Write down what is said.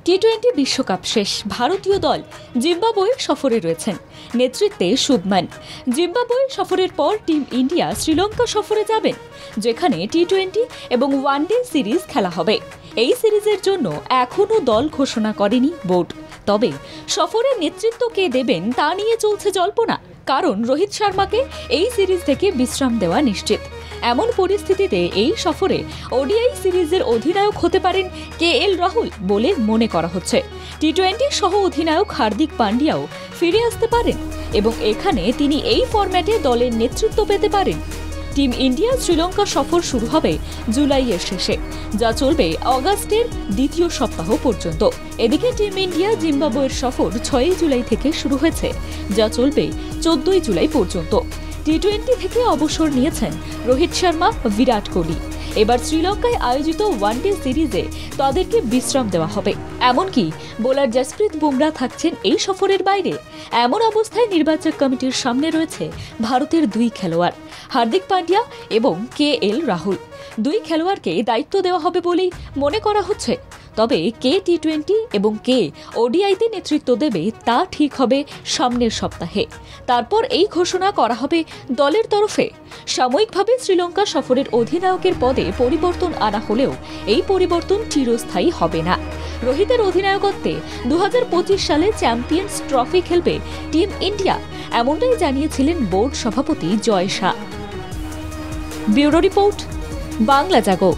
টি-20 বিশ্বকাপ শেষ, ভারতীয় দল জিম্বাবুয়ে সফরে রয়েছেন, নেতৃত্বে শুভমান। জিম্বাবুয়ে সফরের পর টিম ইন্ডিয়া শ্রীলঙ্কা সফরে যাবেন, যেখানে টি-20 এবং ওয়ানডে সিরিজ খেলা হবে। এই সিরিজের জন্য এখনও দল ঘোষণা করেনি বোর্ড। তবে সফরের নেতৃত্ব কে দেবেন তা নিয়ে চলছে জল্পনা, কারণ রোহিত শর্মাকে এই সিরিজ থেকে বিশ্রাম দেওয়া নিশ্চিত। এমন পরিস্থিতিতে এই সফরে ওডিআই সিরিজের অধিনায়ক হতে পারেন KL রাহুল বলে মনে করা হচ্ছে। টি-20 সহ অধিনায়ক হার্দিক পান্ডিয়াও ফিরে আসতে পারেন এবং এখানে তিনি এই ফরম্যাটে দলের নেতৃত্ব পেতে পারেন। টিম ইন্ডিয়া শ্রীলঙ্কা সফর শুরু হবে জুলাইয়ের শেষে, যা চলবে অগাস্টের দ্বিতীয় সপ্তাহ পর্যন্ত। এদিকে টিম ইন্ডিয়া জিম্বাবুয়ের সফর 6 জুলাই থেকে শুরু হয়েছে, যা চলবে 14 জুলাই পর্যন্ত। টি-20 থেকে অবসর নিয়েছেন রোহিত শর্মা, বিরাট কোহলি। এবার শ্রীলঙ্কায় আয়োজিত ওয়ানডে সিরিজে তাদেরকে বিশ্রাম দেওয়া হবে। এমনকি বোলার জসপ্রীত বুমরা থাকছেন এই সফরের বাইরে। এমন অবস্থায় নির্বাচক কমিটির সামনে রয়েছে ভারতের 2 খেলোয়াড়, হার্দিক পান্ডিয়া এবং KL রাহুল। 2 খেলোয়াড়কে দায়িত্ব দেওয়া হবে বলেই মনে করা হচ্ছে। তবে কে টি-20 এবং কে ওডিআইতে নেতৃত্ব দেবে তা ঠিক হবে সামনের সপ্তাহে। তারপর এই ঘোষণা করা হবে দলের তরফে। সাময়িকভাবে শ্রীলঙ্কা সফরের অধিনায়কের পদে পরিবর্তন আনা হলেও এই পরিবর্তন চিরস্থায়ী হবে না। রোহিতের অধিনায়কত্বে 2025 সালে চ্যাম্পিয়ন্স ট্রফি খেলবে টিম ইন্ডিয়া, এমনটাই জানিয়েছিলেন বোর্ড সভাপতি জয় শাহ। ব্যুরো রিপোর্ট, বাংলা জাগো।